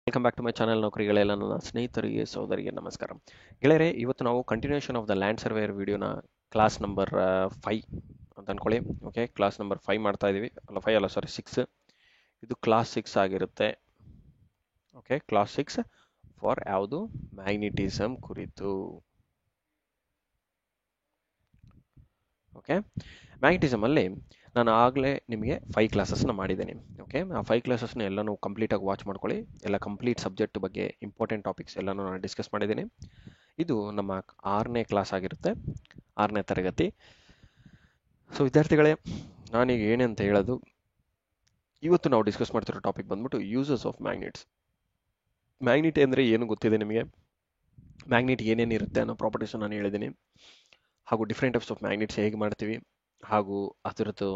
Welcome back to my channel ನೌಕರಿಗಳೆಲ್ಲ ನನ್ನ ಸ್ನೇಹಿತರಿಗೆ ಸೋದರಿಗೆ ನಮಸ್ಕಾರ ಗೆಳೆಯರೆ. ಇವತ್ತು ನಾವು continuation of the land surveyor ವಿಡಿಯೋನ ಕ್ಲಾಸ್ ನಂಬರ್ 5 ಅಂತ ಅನ್ಕೊಳ್ಳಿ. ಓಕೆ, ಕ್ಲಾಸ್ ನಂಬರ್ 5 ಮಾಡ್ತಾ ಇದೀವಿ. ಅಲ್ಲ 5 ಅಲ್ಲ, ಸಾರಿ 6. ಇದು ಕ್ಲಾಸ್ 6 ಆಗಿರುತ್ತೆ. ಓಕೆ, ಕ್ಲಾಸ್ 6 ಫಾರ್ ಯಾವುದು? ಮ್ಯಾಗ್ನೆಟಿಸಮ್ ಕುರಿತು. ಓಕೆ, ಮ್ಯಾಗ್ನೆಟಿಸಮ್ ಅಲ್ಲಿ ನಾನು ಆಗಲೇ ನಿಮಗೆ 5 ಕ್ಲಾಸಸ್ನ ಮಾಡಿದ್ದೇನೆ. ಓಕೆ, ಆ 5 ಕ್ಲಾಸಸ್ನ ಎಲ್ಲನೂ ಕಂಪ್ಲೀಟಾಗಿ ವಾಚ್ ಮಾಡ್ಕೊಳ್ಳಿ. ಎಲ್ಲ ಕಂಪ್ಲೀಟ್ ಸಬ್ಜೆಕ್ಟ್ ಬಗ್ಗೆ ಇಂಪಾರ್ಟೆಂಟ್ ಟಾಪಿಕ್ಸ್ ಎಲ್ಲನೂ ನಾನು ಡಿಸ್ಕಸ್ ಮಾಡಿದ್ದೀನಿ. ಇದು ನಮ್ಮ 6ನೇ ಕ್ಲಾಸ್ ಆಗಿರುತ್ತೆ, 6ನೇ ತರಗತಿ. ಸೊ ವಿದ್ಯಾರ್ಥಿಗಳೇ, ನಾನೀಗ ಏನಂತ ಹೇಳೋದು, ಇವತ್ತು ನಾವು ಡಿಸ್ಕಸ್ ಮಾಡ್ತಿರೋ ಟಾಪಿಕ್ ಬಂದ್ಬಿಟ್ಟು ಯೂಸಸ್ ಆಫ್ ಮ್ಯಾಗ್ನೆಟ್ಸ್. ಮ್ಯಾಗ್ನೆಟ್ ಅಂದರೆ ಏನು ಗೊತ್ತಿದೆ ನಿಮಗೆ? ಮ್ಯಾಗ್ನೆಟ್ ಏನೇನಿರುತ್ತೆ ಅನ್ನೋ ಪ್ರಾಪರ್ಟೀಸ್ ನಾನು ಹೇಳಿದ್ದೀನಿ. ಹಾಗೂ ಡಿಫ್ರೆಂಟ್ ಟೈಪ್ಸ್ ಆಫ್ ಮ್ಯಾಗ್ನೆಟ್ಸ್ ಹೇಗೆ ಮಾಡ್ತೀವಿ, ಹಾಗೂ ಅದರದ್ದು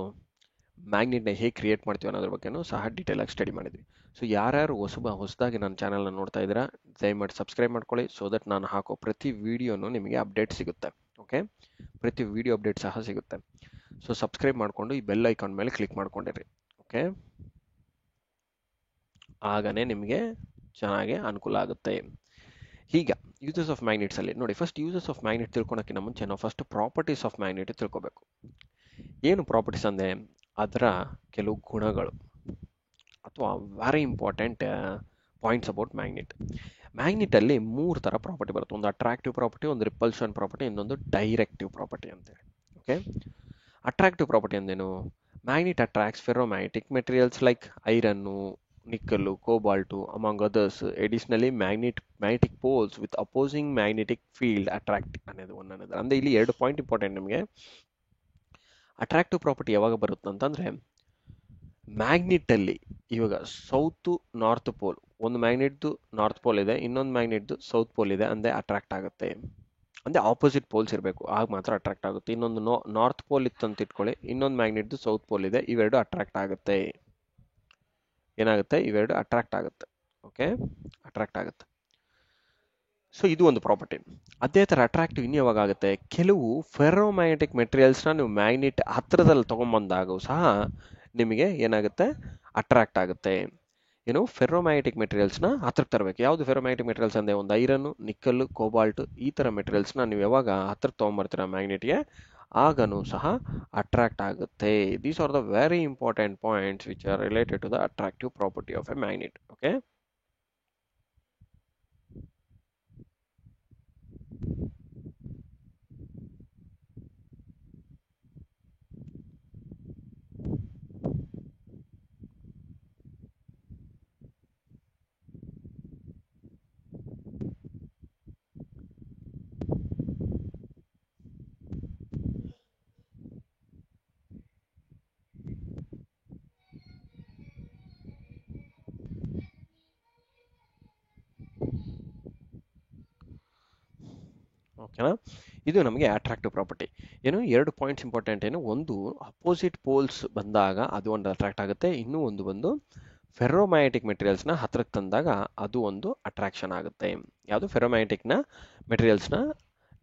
ಮ್ಯಾಗ್ನೆಟ್ನ ಹೇಗೆ ಕ್ರಿಯೇಟ್ ಮಾಡ್ತೀವಿ ಅನ್ನೋದ್ರ ಬಗ್ಗೆನೂ ಸಹ ಡೀಟೇಲ್ ಆಗಿ ಸ್ಟಡಿ ಮಾಡಿದ್ವಿ. ಸೊ ಯಾರ್ಯಾರು ಹೊಸದಾಗಿ ನನ್ನ ಚಾನಲ್ನ ನೋಡ್ತಾ ಇದ್ದೀರಾ, ದಯಮಾಡಿ ಸಬ್ಸ್ಕ್ರೈಬ್ ಮಾಡ್ಕೊಳ್ಳಿ. ಸೊ ದಟ್ ನಾನು ಹಾಕೋ ಪ್ರತಿ ವಿಡಿಯೋನು ನಿಮಗೆ ಅಪ್ಡೇಟ್ ಸಿಗುತ್ತೆ. ಓಕೆ, ಪ್ರತಿ ವಿಡಿಯೋ ಅಪ್ಡೇಟ್ ಸಹ ಸಿಗುತ್ತೆ. ಸೊ ಸಬ್ಸ್ಕ್ರೈಬ್ ಮಾಡಿಕೊಂಡು ಈ ಬೆಲ್ ಐಕಾನ್ ಮೇಲೆ ಕ್ಲಿಕ್ ಮಾಡ್ಕೊಂಡಿರಿ. ಓಕೆ, ಆಗನೇ ನಿಮಗೆ ಚೆನ್ನಾಗಿ ಅನುಕೂಲ ಆಗುತ್ತೆ. ಈಗ ಯೂಸಸ್ ಆಫ್ ಮ್ಯಾಗ್ನೆಟ್ಸ್ ಅಲ್ಲಿ ನೋಡಿ, ಫಸ್ಟ್ ಯೂಸಸ್ ಆಫ್ ಮ್ಯಾಗ್ನೆಟ್ ತಿಳ್ಕೊಳಕ್ಕಿಂತ ಮುಂಚೆ ನಾವು ಫಸ್ಟ್ ಪ್ರಾಪರ್ಟೀಸ್ ಆಫ್ ಮ್ಯಾಗ್ನೆಟ್ ತಿಳ್ಕೊಬೇಕು. ಏನು ಪ್ರಾಪರ್ಟೀಸ್ ಅಂದರೆ ಅದರ ಕೆಲವು ಗುಣಗಳು ಅಥವಾ very important points about magnet. ಮ್ಯಾಗ್ನೆಟಲ್ಲಿ 3 ಥರ ಪ್ರಾಪರ್ಟಿ ಬರುತ್ತೆ. ಒಂದು ಅಟ್ರಾಕ್ಟಿವ್ ಪ್ರಾಪರ್ಟಿ, ಒಂದು ರಿಪಲ್ಷನ್ ಪ್ರಾಪರ್ಟಿ, ಇನ್ನೊಂದು ಡೈರೆಕ್ಟಿವ್ ಪ್ರಾಪರ್ಟಿ ಅಂತೇಳಿ. ಓಕೆ, ಅಟ್ರಾಕ್ಟಿವ್ ಪ್ರಾಪರ್ಟಿ ಅಂದೇನು? Magnet attracts ferromagnetic materials like iron, nickel, cobalt among others. Additionally magnetic poles with opposing magnetic field attract ಅನ್ನೋದು ಒಂದನ್ನೋದು. ಅಂದರೆ ಇಲ್ಲಿ 2 ಪಾಯಿಂಟ್ ಇಂಪಾರ್ಟೆಂಟ್ ನಿಮಗೆ. ಅಟ್ರಾಕ್ಟಿವ್ ಪ್ರಾಪರ್ಟಿ ಯಾವಾಗ ಬರುತ್ತೆ ಅಂತಂದರೆ, ಮ್ಯಾಗ್ನೆಟಲ್ಲಿ ಇವಾಗ ಸೌತು ನಾರ್ತ್ ಪೋಲ್, ಒಂದು ಮ್ಯಾಗ್ನೆಟ್ದು ನಾರ್ತ್ ಪೋಲ್ ಇದೆ, ಇನ್ನೊಂದು ಮ್ಯಾಗ್ನೆಟ್ದು ಸೌತ್ ಪೋಲ್ ಇದೆ, ಅಂದರೆ ಅಟ್ರಾಕ್ಟ್ ಆಗುತ್ತೆ. ಅಂದರೆ ಆಪೋಸಿಟ್ ಪೋಲ್ಸ್ ಇರಬೇಕು, ಆಗ ಮಾತ್ರ ಅಟ್ರಾಕ್ಟ್ ಆಗುತ್ತೆ. ಇನ್ನೊಂದು ನಾರ್ತ್ ಪೋಲ್ ಇತ್ತು ಅಂತ ಇಟ್ಕೊಳ್ಳಿ, ಇನ್ನೊಂದು ಮ್ಯಾಗ್ನೆಟ್ದು ಸೌತ್ ಪೋಲ್ ಇದೆ, ಇವೆರಡು ಅಟ್ರಾಕ್ಟ್ ಆಗುತ್ತೆ. ಏನಾಗುತ್ತೆ? ಇವೆರಡು ಅಟ್ರಾಕ್ಟ್ ಆಗುತ್ತೆ. ಓಕೆ, ಅಟ್ರಾಕ್ಟ್ ಆಗುತ್ತೆ. ಸೊ ಇದು ಒಂದು ಪ್ರಾಪರ್ಟಿ. ಅದೇ ಥರ ಅಟ್ರಾಕ್ಟಿವ್ ಇನ್ನು ಯಾವಾಗ ಆಗುತ್ತೆ? ಕೆಲವು ಫೆರೋಮ್ಯಾಗ್ನೆಟಿಕ್ ಮೆಟೀರಿಯಲ್ಸ್ನ ನೀವು ಮ್ಯಾಗ್ನೆಟ್ ಹತ್ರದಲ್ಲಿ ತೊಗೊಂಬಂದಾಗ ಸಹ ನಿಮಗೆ ಏನಾಗುತ್ತೆ? ಅಟ್ರಾಕ್ಟ್ ಆಗುತ್ತೆ. ಏನು? ಫೆರೋಮ್ಯಾಗ್ನೆಟಿಕ್ ಮೆಟೀರಿಯಲ್ಸ್ನ ಹತ್ರಕ್ಕೆ ತರಬೇಕು. ಯಾವುದು ಫೆರೋಮ್ಯಾಗ್ನೆಟಿಕ್ ಮೆಟೀರಿಯಲ್ಸ್ ಅಂದರೆ ಒಂದು ಐರನ್ನು, ನಿಕ್ಕಲ್ಲು, ಕೋಬಾಲ್ಟ್, ಈ ಥರ ಮೆಟೀರಿಯಲ್ಸ್ನ ನೀವು ಯಾವಾಗ ಹತ್ರಕ್ಕೆ ತೊಗೊಂಬರ್ತೀರ ಮ್ಯಾಗ್ನೆಟ್ಗೆ, ಆಗನೂ ಸಹ ಅಟ್ರಾಕ್ಟ್ ಆಗುತ್ತೆ. These are the very important points which are related to the attractive property of a magnet. Okay, ಓಕೆನಾ? ಇದು ನಮಗೆ ಅಟ್ರಾಕ್ಟಿವ್ ಪ್ರಾಪರ್ಟಿ. ಏನು 2 ಪಾಯಿಂಟ್ಸ್ ಇಂಪಾರ್ಟೆಂಟ್. ಏನು? ಒಂದು ಅಪೋಸಿಟ್ ಪೋಲ್ಸ್ ಬಂದಾಗ ಅದು ಒಂದು ಅಟ್ರಾಕ್ಟ್ ಆಗುತ್ತೆ, ಇನ್ನೂ ಒಂದು ಬಂದು ಫೆರೋಮ್ಯಾಗ್ನೆಟಿಕ್ ಮೆಟೀರಿಯಲ್ಸ್ನ ಹತ್ರಕ್ಕೆ ತಂದಾಗ ಅದು ಒಂದು ಅಟ್ರಾಕ್ಷನ್ ಆಗುತ್ತೆ. ಯಾವುದು? ಫೆರೋಮ್ಯಾಗ್ನೆಟಿಕ್ನ ಮೆಟೀರಿಯಲ್ಸ್ನ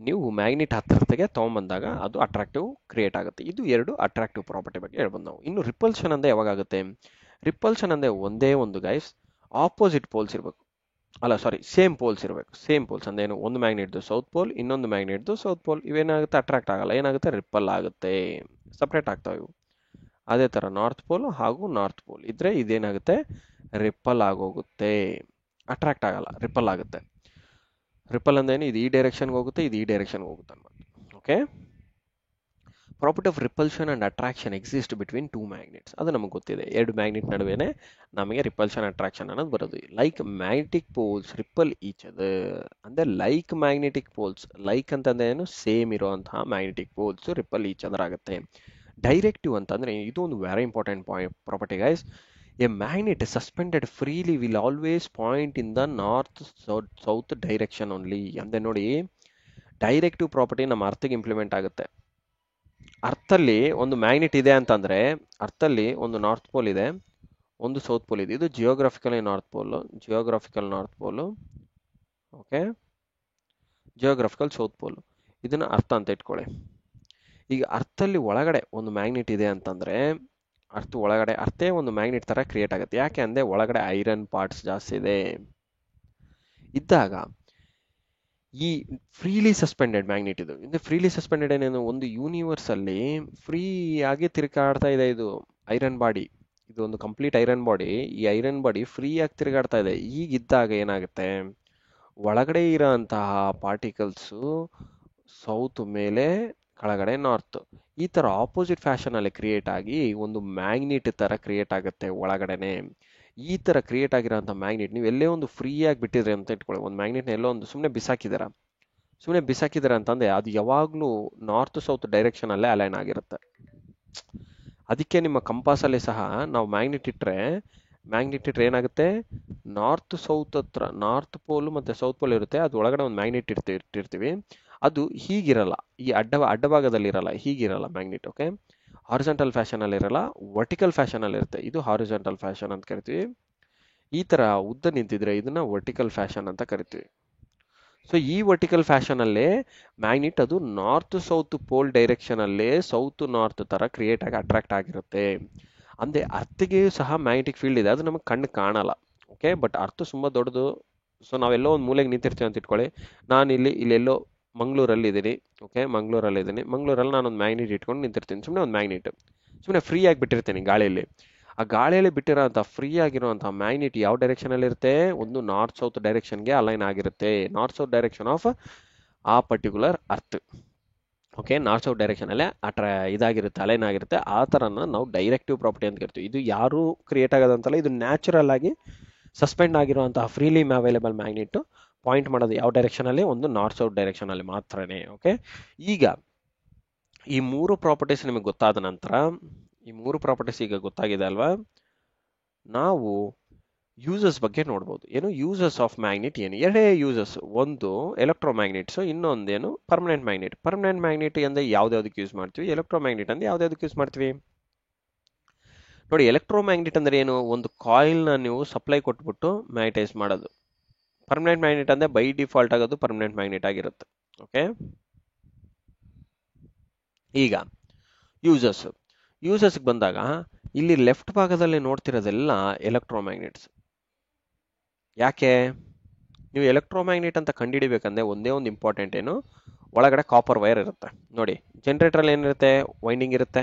ನೀವು ಮ್ಯಾಗ್ನೆಟ್ ಹತ್ತಿರತೆಗೆ ತೊಗೊಂಬಂದಾಗ ಅದು ಅಟ್ರಾಕ್ಟಿವ್ ಕ್ರಿಯೇಟ್ ಆಗುತ್ತೆ. ಇದು 2 ಅಟ್ರಾಕ್ಟಿವ್ ಪ್ರಾಪರ್ಟಿ ಬಗ್ಗೆ ಹೇಳ್ಬೋದು ನಾವು. ಇನ್ನು ರಿಪಲ್ಷನ್ ಅಂದರೆ ಯಾವಾಗ ಆಗುತ್ತೆ? ರಿಪಲ್ಷನ್ ಅಂದರೆ ಒಂದೇ ಒಂದು ಗೈಸ್ ಆಪೋಸಿಟ್ ಪೋಲ್ಸ್ ಇರಬೇಕು. ಅಲ್ಲ, ಸಾರಿ, ಸೇಮ್ ಪೋಲ್ಸ್ ಇರಬೇಕು. ಸೇಮ್ ಪೋಲ್ಸ್ ಅಂದ್ರೆ ಏನು? ಒಂದು ಮ್ಯಾಗ್ನೆಟ್ದು ಸೌತ್ ಪೋಲ್, ಇನ್ನೊಂದು ಮ್ಯಾಗ್ನೆಟ್ದು ಸೌತ್ ಪೋಲ್. ಇವೇನಾಗುತ್ತೆ? ಅಟ್ರಾಕ್ಟ್ ಆಗಲ್ಲ. ಏನಾಗುತ್ತೆ? ರಿಪಲ್ ಆಗುತ್ತೆ, ಸಪ್ರೇಟ್ ಆಗ್ತಾವೆ ಇವು. ಅದೇ ಥರ ನಾರ್ತ್ ಪೋಲ್ ಹಾಗೂ ನಾರ್ತ್ ಪೋಲ್ ಇದ್ರೆ ಇದೇನಾಗುತ್ತೆ? ರಿಪಲ್ ಆಗೋಗುತ್ತೆ, ಅಟ್ರಾಕ್ಟ್ ಆಗಲ್ಲ, ರಿಪಲ್ ಆಗುತ್ತೆ. ರಿಪಲ್ ಅಂದೇನು? ಇದು ಈ ಡೈರೆಕ್ಷನ್ಗೆ ಹೋಗುತ್ತೆ, ಇದು ಈ ಡೈರೆಕ್ಷನ್ಗೆ ಹೋಗುತ್ತೆ ಅನ್ನೋದು. Okay, property of repulsion and attraction exist between 2 magnets. ಅದು ನಮಗೆ ಗೊತ್ತಿದೆ. 2 ಮ್ಯಾಗ್ನೆಟ್ ನಡುವೆನೆ ನಮಗೆ ರಿಪಲ್ಷನ್ ಅಟ್ರಾಕ್ಷನ್ ಅನ್ನೋದು ಬರೋದು. Like magnetic poles repel each other. ಅಂದರೆ ಲೈಕ್ ಮ್ಯಾಗ್ನೆಟಿಕ್ ಪೋಲ್ಸ್, ಲೈಕ್ ಅಂತಂದ್ರೆ ಏನು? ಸೇಮ್ ಇರುವಂತಹ magnetic poles repel each other ಆಗುತ್ತೆ. ಡೈರೆಕ್ಟಿವ್ ಅಂತಂದ್ರೆ ಇದು ಒಂದು very important property guys. A magnet suspended freely will always point in the north south direction only. ಅಂದರೆ ನೋಡಿ, ಡೈರೆಕ್ಟಿವ್ ಪ್ರಾಪರ್ಟಿ ನಮ್ಮ ಅರ್ಥಕ್ಕೆ ಇಂಪ್ಲಿಮೆಂಟ್ ಆಗುತ್ತೆ. ಅರ್ಥಲ್ಲಿ ಒಂದು ಮ್ಯಾಗ್ನೆಟ್ ಇದೆ ಅಂತಂದ್ರೆ ಅರ್ಥಲ್ಲಿ ಒಂದು ನಾರ್ತ್ ಪೋಲ್ ಇದೆ, ಒಂದು ಸೌತ್ ಪೋಲ್ ಇದೆ. ಇದು geographical north pole. Okay, geographical south pole. ಇದನ್ನ ಅರ್ಥ ಅಂತ ಇಟ್ಕೊಳ್ಳಿ. ಈಗ ಅರ್ಥಲ್ಲಿ ಒಳಗಡೆ ಒಂದು ಮ್ಯಾಗ್ನೆಟ್ ಇದೆ ಅಂತಂದ್ರೆ ಅರ್ಥ ಒಳಗಡೆ ಅರ್ಥೇ ಒಂದು ಮ್ಯಾಗ್ನೆಟ್ ತರ ಕ್ರಿಯೇಟ್ ಆಗುತ್ತೆ. ಯಾಕೆ ಅಂದ್ರೆ ಒಳಗಡೆ ಐರನ್ ಪಾರ್ಟ್ಸ್ ಜಾಸ್ತಿ ಇದೆ. ಇದ್ದಾಗ ಈ ಫ್ರೀಲಿ ಸಸ್ಪೆಂಡೆಡ್ ಮ್ಯಾಗ್ನೆಟ್ ಇದು ಫ್ರೀಲಿ ಸಸ್ಪೆಂಡೆಡ್ ಏನೇನು ಒಂದು ಯೂನಿವರ್ಸ್ ಅಲ್ಲಿ ಫ್ರೀ ಆಗಿ ತಿರುಗಾಡ್ತಾ ಇದೆ. ಇದು ಐರನ್ ಬಾಡಿ, ಇದು ಒಂದು ಕಂಪ್ಲೀಟ್ ಐರನ್ ಬಾಡಿ. ಈ ಐರನ್ ಬಾಡಿ ಫ್ರೀ ಆಗಿ ತಿರುಗಾಡ್ತಾ ಇದೆ. ಈಗಿದ್ದಾಗ ಏನಾಗುತ್ತೆ, ಒಳಗಡೆ ಇರೋಂತಹ ಪಾರ್ಟಿಕಲ್ಸು ಸೌತ್ ಮೇಲೆ, ಕೆಳಗಡೆ ನಾರ್ತ್, ಈ ತರ ಆಪೋಸಿಟ್ ಫ್ಯಾಷನ್ ಅಲ್ಲಿ ಕ್ರಿಯೇಟ್ ಆಗಿ ಒಂದು ಮ್ಯಾಗ್ನೆಟ್ ತರ ಕ್ರಿಯೇಟ್ ಆಗುತ್ತೆ ಒಳಗಡೆನೆ. ಈ ತರ ಕ್ರಿಯೇಟ್ ಆಗಿರೋಂಥ ಮ್ಯಾಗ್ನೆಟ್ ನೀವು ಎಲ್ಲೇ ಒಂದು ಫ್ರೀ ಆಗಿ ಬಿಟ್ಟಿದ್ರೆ ಅಂತ ಇಟ್ಕೊಳ್ಳಿ, ಒಂದು ಮ್ಯಾಗ್ನೆಟ್ನ ಎಲ್ಲೋ ಒಂದು ಸುಮ್ಮನೆ ಬಿಸಾಕಿದಾರ ಅಂತಂದ್ರೆ ಅದು ಯಾವಾಗ್ಲೂ ನಾರ್ತ್ ಸೌತ್ ಡೈರೆಕ್ಷನ್ ಅಲ್ಲೇ ಅಲೈನ್ ಆಗಿರುತ್ತೆ. ಅದಕ್ಕೆ ನಿಮ್ಮ ಕಂಪಾಸ್ ಅಲ್ಲಿ ಸಹ ನಾವು ಮ್ಯಾಗ್ನೆಟ್ ಇಟ್ರೆ ಏನಾಗುತ್ತೆ, ನಾರ್ತ್ ಸೌತ್ ಹತ್ರ ನಾರ್ತ್ ಪೋಲ್ ಮತ್ತೆ ಸೌತ್ ಪೋಲ್ ಇರುತ್ತೆ, ಅದು ಒಳಗಡೆ ಒಂದು ಮ್ಯಾಗ್ನೆಟ್ ಇಟ್ಟಿರ್ತೀವಿ. ಅದು ಹೀಗಿರಲ್ಲ, ಈ ಅಡ್ಡಭಾಗದಲ್ಲಿ ಇರಲ್ಲ, ಹೀಗಿರಲ್ಲ ಮ್ಯಾಗ್ನೆಟ್. ಓಕೆ, ಹಾರಿಜಾಂಟಲ್ ಫ್ಯಾಷನ್ ಅಲ್ಲಿ ಇರಲ್ಲ, ವರ್ಟಿಕಲ್ ಫ್ಯಾಷನ್ ಅಲ್ಲಿ ಇರುತ್ತೆ. ಇದು ಹಾರಿಜಾಂಟಲ್ ಫ್ಯಾಷನ್ ಅಂತ ಕರಿತೀವಿ. ಈ ತರ ಉದ್ದ ನಿಂತಿದ್ರೆ ಇದನ್ನ ವರ್ಟಿಕಲ್ ಫ್ಯಾಷನ್ ಅಂತ ಕರಿತೀವಿ. ಸೊ ಈ ವರ್ಟಿಕಲ್ ಫ್ಯಾಷನ್ ಅಲ್ಲೇ ಮ್ಯಾಗ್ನೆಟ್ ಅದು ನಾರ್ತ್ ಸೌತ್ ಪೋಲ್ ಡೈರೆಕ್ಷನ್ ಅಲ್ಲೇ ಸೌತ್ ನಾರ್ತ್ ತರ ಕ್ರಿಯೇಟ್ ಆಗಿ ಅಟ್ರಾಕ್ಟ್ ಆಗಿರುತ್ತೆ. ಅಂದ್ರೆ ಅರ್ಥಗೆ ಸಹ ಮ್ಯಾಗ್ನೆಟಿಕ್ ಫೀಲ್ಡ್ ಇದೆ, ಅದು ನಮಗೆ ಕಣ್ಣು ಕಾಣಲ್ಲ. ಓಕೆ, ಬಟ್ ಅರ್ಥ ತುಂಬಾ ದೊಡ್ಡದು. ಸೊ ನಾವೆಲ್ಲೋ ಒಂದು ಮೂಲೆಗೆ ನಿಂತಿರ್ತೀವಿ ಅಂತ ಇಟ್ಕೊಳ್ಳಿ. ನಾನು ಇಲ್ಲೆಲ್ಲೋ ಮಂಗಳೂರಲ್ಲಿ ಇದ್ದೀನಿ. ಓಕೆ, ಮಂಗಳೂರಲ್ಲಿ ನಾನೊಂದು ಮ್ಯಾಗ್ನೆಟ್ ಇಟ್ಕೊಂಡು ನಿಂತಿರ್ತೀನಿ. ಸುಮ್ಮನೆ ಒಂದು ಮ್ಯಾಗ್ನೆಟ್ ಸುಮ್ಮನೆ ಫ್ರೀ ಆಗಿ ಬಿಟ್ಟಿರ್ತೀನಿ ಗಾಳಿಯಲ್ಲಿ. ಆ ಗಾಳಿಯಲ್ಲಿ ಬಿಟ್ಟಿರೋಂಥ ಫ್ರೀ ಆಗಿರುವಂಥ ಮ್ಯಾಗ್ನೆಟ್ ಯಾವ ಡೈರೆಕ್ಷನ್ ಅಲ್ಲಿ ಇರುತ್ತೆ, ಒಂದು ನಾರ್ತ್ ಸೌತ್ ಡೈರೆಕ್ಷನ್ಗೆ ಅಲೈನ್ ಆಗಿರುತ್ತೆ. ನಾರ್ತ್ ಸೌತ್ ಡೈರೆಕ್ಷನ್ ಆಫ್ ಆ particular earth. Okay, north south direction ಅಲ್ಲೇ ಇದಾಗಿರುತ್ತೆ, ಅಲೈನ್ ಆಗಿರುತ್ತೆ. ಆ ಥರನ ನಾವು ಡೈರೆಕ್ಟಿವ್ ಪ್ರಾಪರ್ಟಿ ಅಂತ ಕರಿತೀವಿ. ಇದು ಯಾರು ಕ್ರಿಯೇಟ್ ಆಗೋದಂತಲ್ಲ, ಇದು ನ್ಯಾಚುರಲ್ ಆಗಿ ಸಸ್ಪೆಂಡ್ ಆಗಿರುವಂತಹ ಫ್ರೀಲಿ ಅವೈಲೇಬಲ್ ಮ್ಯಾಗ್ನೆಟ್ ಪಾಯಿಂಟ್ ಮಾಡೋದು ಯಾವ ಡೈರೆಕ್ಷನ್ ಅಲ್ಲಿ, ಒಂದು ನಾರ್ತ್ ಸೌತ್ ಡೈರೆಕ್ಷನ್ ಅಲ್ಲಿ ಮಾತ್ರನೇ. ಓಕೆ, ಈಗ ಈ ಮೂರು ಪ್ರಾಪರ್ಟೀಸ್ ನಿಮಗೆ ಗೊತ್ತಾದ ನಂತರ, ಈ ಮೂರು ಪ್ರಾಪರ್ಟೀಸ್ ಈಗ ಗೊತ್ತಾಗಿದೆ ಅಲ್ವಾ, ನಾವು ಯೂಸಸ್ ಬಗ್ಗೆ ನೋಡ್ಬೋದು. ಏನು ಯೂಸಸ್ ಆಫ್ ಮ್ಯಾಗ್ನೆಟ್, ಏನು ಎರಡೇ ಯೂಸಸ್, ಒಂದು ಎಲೆಕ್ಟ್ರೋಮ್ಯಾಗ್ನೆಟ್ಸ್, ಇನ್ನೊಂದೇನು ಪರ್ಮನೆಂಟ್ ಮ್ಯಾಗ್ನೆಟ್. ಪರ್ಮನೆಂಟ್ ಮ್ಯಾಗ್ನೆಟ್ ಅಂದ್ರೆ ಯಾವ್ದಾವ್ದಕ್ಕೆ ಯೂಸ್ ಮಾಡ್ತೀವಿ, ಎಲೆಕ್ಟ್ರೋಮ್ಯಾಗ್ನೆಟ್ ಅಂದ್ರೆ ಯಾವ್ದಾವ್ದಕ್ಕೆ ಯೂಸ್ ಮಾಡ್ತೀವಿ. ನೋಡಿ, ಎಲೆಕ್ಟ್ರೋಮ್ಯಾಗ್ನೆಟ್ ಅಂದ್ರೆ ಏನು, ಒಂದು ಕಾಯಿಲ್ನ ನೀವು ಸಪ್ಲೈ ಕೊಟ್ಬಿಟ್ಟು ಮ್ಯಾಗ್ನೆಟೈಸ್ ಮಾಡೋದು. ಪರ್ಮನೆಂಟ್ ಮ್ಯಾಗ್ನೆಟ್ ಅಂದ್ರೆ ಬೈ ಡಿಫಾಲ್ಟ್ ಆಗೋದು ಪರ್ಮನೆಂಟ್ ಮ್ಯಾಗ್ನೆಟ್ ಆಗಿರುತ್ತೆ. ಓಕೆ, ಈಗ ಯೂಸಸ್ ಬಂದಾಗ ಇಲ್ಲಿ ಲೆಫ್ಟ್ ಭಾಗದಲ್ಲಿ ನೋಡ್ತಿರೋದೆಲ್ಲ ಎಲೆಕ್ಟ್ರೋಮ್ಯಾಗ್ನೆಟ್ಸ್. ಯಾಕೆ, ನೀವು ಎಲೆಕ್ಟ್ರೋಮ್ಯಾಗ್ನೆಟ್ ಅಂತ ಕಂಡುಹಿಡಿಬೇಕಂದ್ರೆ ಒಂದೇ ಒಂದು ಇಂಪಾರ್ಟೆಂಟ್ ಏನು, ಒಳಗಡೆ ಕಾಪರ್ ವೈರ್ ಇರುತ್ತೆ. ನೋಡಿ, ಜನರೇಟರ್ ಏನಿರುತ್ತೆ, ವೈಂಡಿಂಗ್ ಇರುತ್ತೆ.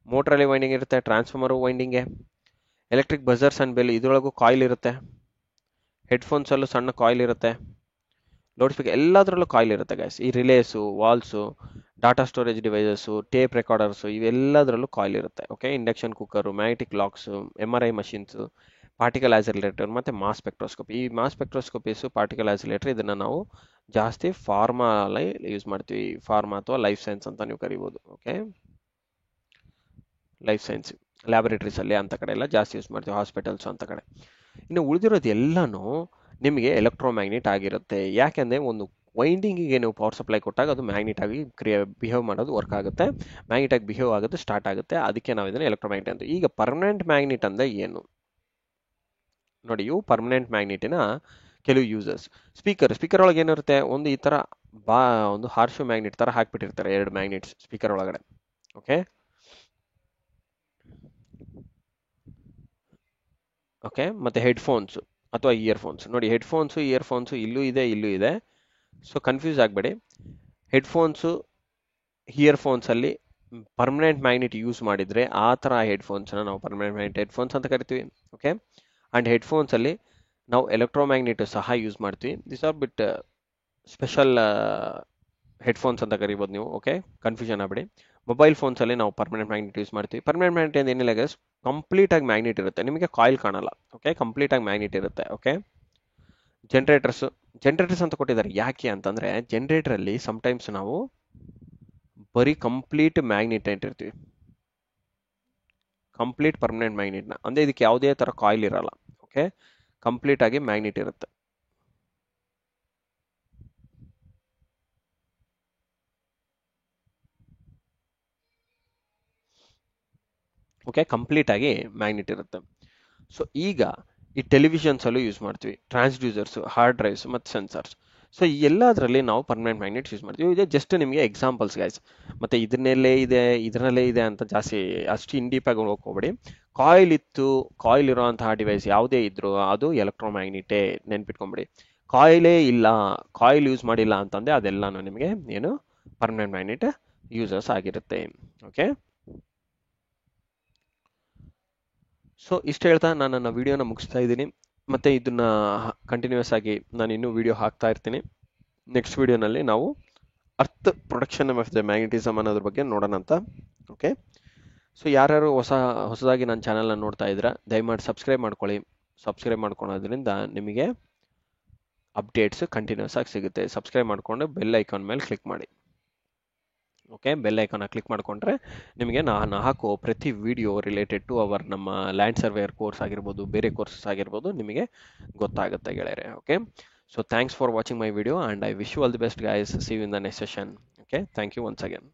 ಮೋಟ್ರಲ್ಲಿ ವೈಂಡಿಂಗ್ ಇರುತ್ತೆ, ಟ್ರಾನ್ಸ್ಫಾರ್ಮರ್ ವೈಂಡಿಂಗ್ಗೆ. ಎಲೆಕ್ಟ್ರಿಕ್ ಬಜರ್ಸ್ ಅಂಡ್ ಬೆಲ್ ಇದ್ರೊಳಗೂ ಕಾಯಿಲ್ ಇರುತ್ತೆ. ಹೆಡ್ಫೋನ್ಸ್ ಅಲ್ಲೂ ಸಣ್ಣ ಕಾಯಿಲ್ ಇರುತ್ತೆ. ಲೌಡ್ ಸ್ಪೀಕರ್ ಎಲ್ಲದರಲ್ಲೂ ಕಾಯಿಲ್ ಇರುತ್ತೆ ಗೈಸ್. ಈ relays, valves, data storage devices, tape recorders, ಇವೆಲ್ಲದರಲ್ಲೂ ಕಾಯಿಲ್ ಇರುತ್ತೆ. Okay, induction cooker, magnetic locks, MRI machines, particle oscillator ಮತ್ತು ಮಾಸ್ ಸ್ಪೆಕ್ಟ್ರೋಸ್ಕೋಪಿ. ಈ ಮಾಸ್ ಸ್ಪೆಕ್ಟ್ರೋಸ್ಕೋಪಿಸು, ಪಾರ್ಟಿಕಲ್ ಆಸಿಲೇಟರ್, ಇದನ್ನು ನಾವು ಜಾಸ್ತಿ ಫಾರ್ಮಾಲಿ ಯೂಸ್ ಮಾಡ್ತೀವಿ. ಫಾರ್ಮಾ ಅಥವಾ ಲೈಫ್ ಸೈನ್ಸ್ ಅಂತ ನೀವು ಕರಿಬೋದು. ಓಕೆ, ಲೈಫ್ ಸೈನ್ಸ್ ಲ್ಯಾಬೊರೇಟರೀಸ್ ಅಲ್ಲಿ ಅಂತ ಕಡೆ ಎಲ್ಲ ಜಾಸ್ತಿ ಯೂಸ್ ಮಾಡ್ತೀವಿ, ಹಾಸ್ಪಿಟಲ್ಸ್ ಅಂತ ಕಡೆ. ಇನ್ನು ಉಳಿದಿರೋದು ಎಲ್ಲನೂ ನಿಮಗೆ ಎಲೆಕ್ಟ್ರೋಮ್ಯಾಗ್ನೆಟ್ ಆಗಿರುತ್ತೆ. ಯಾಕೆಂದರೆ ಒಂದು ವೈಂಡಿಂಗಿಗೆ ನೀವು ಪವರ್ ಸಪ್ಲೈ ಕೊಟ್ಟಾಗ ಅದು ಮ್ಯಾಗ್ನೆಟ್ ಆಗಿ ಬಿಹೇವ್ ಮಾಡೋದು ವರ್ಕ್ ಆಗುತ್ತೆ, ಮ್ಯಾಗ್ನೆಟ್ ಆಗಿ ಬಿಹೇವ್ ಆಗೋದು ಸ್ಟಾರ್ಟ್ ಆಗುತ್ತೆ. ಅದಕ್ಕೆ ನಾವು ಇದನ್ನು ಎಲೆಕ್ಟ್ರೋಮ್ಯಾಗ್ನೆಟ್ ಅಂತ. ಈಗ ಪರ್ಮನೆಂಟ್ ಮ್ಯಾಗ್ನೆಟ್ ಅಂದರೆ ಏನು ನೋಡಿ, ಇವು ಪರ್ಮನೆಂಟ್ ಮ್ಯಾಗ್ನೆಟಿನ ಕೆಲವು ಯೂಸಸ್. ಸ್ಪೀಕರ್ ಒಳಗೆ ಏನಿರುತ್ತೆ, ಒಂದು ಈ ಥರ ಒಂದು ಹಾರ್ಶು ಮ್ಯಾಗ್ನೆಟ್ ಥರ ಹಾಕ್ಬಿಟ್ಟಿರ್ತಾರೆ, ಎರಡು ಮ್ಯಾಗ್ನೆಟ್ಸ್ ಸ್ಪೀಕರ್ ಒಳಗಡೆ. ಓಕೆ, ಮತ್ತು ಹೆಡ್ಫೋನ್ಸ್ ಅಥವಾ ಇಯರ್ಫೋನ್ಸ್. ನೋಡಿ, ಹೆಡ್ಫೋನ್ಸು ಇಯರ್ಫೋನ್ಸು ಇಲ್ಲೂ ಇದೆ. ಸೊ ಕನ್ಫ್ಯೂಸ್ ಆಗಬೇಡಿ. ಹೆಡ್ಫೋನ್ಸು ಇಯರ್ಫೋನ್ಸಲ್ಲಿ ಪರ್ಮನೆಂಟ್ ಮ್ಯಾಗ್ನೆಟ್ ಯೂಸ್ ಮಾಡಿದರೆ ಆ ಥರ ಹೆಡ್ಫೋನ್ಸ್ನ ನಾವು ಪರ್ಮನೆಂಟ್ ಮ್ಯಾಗ್ನೆಟ್ ಹೆಡ್ಫೋನ್ಸ್ ಅಂತ ಕರಿತೀವಿ. ಓಕೆ, ಆ್ಯಂಡ್ ಹೆಡ್ಫೋನ್ಸಲ್ಲಿ ನಾವು ಎಲೆಕ್ಟ್ರೋಮ್ಯಾಗ್ನೆಟ್ ಸಹ ಯೂಸ್ ಮಾಡ್ತೀವಿ. This are bit special headphones ಅಂತ ಕರಿಬೋದು ನೀವು. ಓಕೆ, ಕನ್ಫ್ಯೂಷನ್ ಆಗಬೇಡಿ. ಮೊಬೈಲ್ ಫೋನ್ಸಲ್ಲಿ ನಾವು ಪರ್ಮನೆಂಟ್ ಮ್ಯಾಗ್ನೆಟ್ ಯೂಸ್ ಮಾಡ್ತೀವಿ. ಪರ್ಮನೆಂಟ್ ಮ್ಯಾಗ್ನೆಟ್ ಅಂತ ಏನಿಲ್ಲ ಗೈಸ್, ಕಂಪ್ಲೀಟ್ ಆಗಿ ಮ್ಯಾಗ್ನೆಟ್ ಇರುತ್ತೆ, ನಿಮಗೆ ಕಾಯಿಲ್ ಕಾಣಲ್ಲ. ಓಕೆ, ಕಂಪ್ಲೀಟ್ ಆಗಿ ಮ್ಯಾಗ್ನೆಟ್ ಇರುತ್ತೆ. ಓಕೆ, ಜನರೇಟರ್ಸ್ ಅಂತ ಕೊಟ್ಟಿದ್ದಾರೆ. ಯಾಕೆ ಅಂತಂದರೆ ಜನರೇಟರಲ್ಲಿ ಸಮ್ಟೈಮ್ಸ್ ನಾವು ಬರೀ ಕಂಪ್ಲೀಟ್ ಮ್ಯಾಗ್ನೆಟ್ ಇಟ್ಟಿರ್ತೀವಿ, ಕಂಪ್ಲೀಟ್ ಪರ್ಮನೆಂಟ್ ಮ್ಯಾಗ್ನೆಟ್ನ. ಅಂದರೆ ಇದಕ್ಕೆ ಯಾವುದೇ ಥರ ಕಾಯಿಲ್ ಇರಲ್ಲ. ಓಕೆ, ಕಂಪ್ಲೀಟ್ ಆಗಿ ಮ್ಯಾಗ್ನೆಟ್ ಇರುತ್ತೆ. ಓಕೆ, ಕಂಪ್ಲೀಟ್ ಆಗಿ ಮ್ಯಾಗ್ನೆಟ್ ಇರುತ್ತೆ. ಸೊ ಈಗ ಈ ಟೆಲಿವಿಷನ್ಸಲ್ಲೂ ಯೂಸ್ ಮಾಡ್ತೀವಿ, ಟ್ರಾನ್ಸ್ಡ್ಯೂಸರ್ಸು, ಹಾರ್ಡ್ ಡ್ರೈವ್ಸ್ ಮತ್ತು ಸೆನ್ಸರ್ಸ್. ಸೊ ಈ ಎಲ್ಲದರಲ್ಲಿ ನಾವು ಪರ್ಮನೆಂಟ್ ಮ್ಯಾಗ್ನೆಟ್ಸ್ ಯೂಸ್ ಮಾಡ್ತೀವಿ. ಇದು ಜಸ್ಟ್ ನಿಮಗೆ ಎಕ್ಸಾಂಪಲ್ಸ್ ಗೈಸ್. ಮತ್ತು ಇದರಲ್ಲೇ ಇದೆ ಅಂತ ಜಾಸ್ತಿ ಅಷ್ಟು ಇಂಡೀಪಾಗಿ ಹೋಗ್ಕೋಬೇಡಿ. ಕಾಯಿಲ್ ಇರೋಂತಹ ಡಿವೈಸ್ ಯಾವುದೇ ಇದ್ರೂ ಅದು ಎಲೆಕ್ಟ್ರೋಮ್ಯಾಗ್ನೆಟೇ, ನೆನ್ಪಿಟ್ಕೊಂಬಿಡಿ. ಕಾಯಿಲ್ ಯೂಸ್ ಮಾಡಿಲ್ಲ ಅಂತಂದರೆ ಅದೆಲ್ಲನೂ ನಿಮಗೆ ಏನು ಪರ್ಮನೆಂಟ್ ಮ್ಯಾಗ್ನೆಟ್ ಯೂಸಸ್ ಆಗಿರುತ್ತೆ. ಓಕೆ, ಸೊ ಇಷ್ಟು ಹೇಳ್ತಾ ನಾನು ನನ್ನ ವಿಡಿಯೋನ ಮುಗಿಸ್ತಾ ಇದ್ದೀನಿ. ಮತ್ತು ಇದನ್ನ ಕಂಟಿನ್ಯೂಸ್ ಆಗಿ ನಾನು ಇನ್ನೂ ವಿಡಿಯೋ ಹಾಕ್ತಾ ಇರ್ತೀನಿ. ನೆಕ್ಸ್ಟ್ ವಿಡಿಯೋನಲ್ಲಿ ನಾವು earth production of the magnetism ಅನ್ನೋದ್ರ ಬಗ್ಗೆ ನೋಡೋಣ ಅಂತ. ಓಕೆ, ಸೊ ಯಾರ್ಯಾರು ಹೊಸದಾಗಿ ನನ್ನ ಚಾನಲ್ನ ನೋಡ್ತಾ ಇದ್ದೀರಾ ದಯಮಾಡಿ ಸಬ್ಸ್ಕ್ರೈಬ್ ಮಾಡ್ಕೊಳ್ಳಿ. ಸಬ್ಸ್ಕ್ರೈಬ್ ಮಾಡ್ಕೊಳೋದ್ರಿಂದ ನಿಮಗೆ ಅಪ್ಡೇಟ್ಸ್ ಕಂಟಿನ್ಯೂಸ್ ಆಗಿ ಸಿಗುತ್ತೆ. ಸಬ್ಸ್ಕ್ರೈಬ್ ಮಾಡಿಕೊಂಡು ಬೆಲ್ ಐಕಾನ್ ಮೇಲೆ ಕ್ಲಿಕ್ ಮಾಡಿ. ಓಕೆ, ಬೆಲ್ ಐಕಾನ ಕ್ಲಿಕ್ ಮಾಡಿಕೊಂಡ್ರೆ ನಿಮಗೆ ನಾನು ಹಾಕೋ ಪ್ರತಿ ವಿಡಿಯೋ ರಿಲೇಟೆಡ್ ಟು ನಮ್ಮ ಲ್ಯಾಂಡ್ ಸರ್ವೇಯರ್ ಕೋರ್ಸ್ ಆಗಿರ್ಬೋದು, ಬೇರೆ ಕೋರ್ಸಸ್ ಆಗಿರ್ಬೋದು, ನಿಮಗೆ ಗೊತ್ತಾಗುತ್ತೆ ಗೆಳೆಯರೆ. Okay, so thanks for watching my video and I wish you all the best guys. See you in the next session. Okay, thank you once again.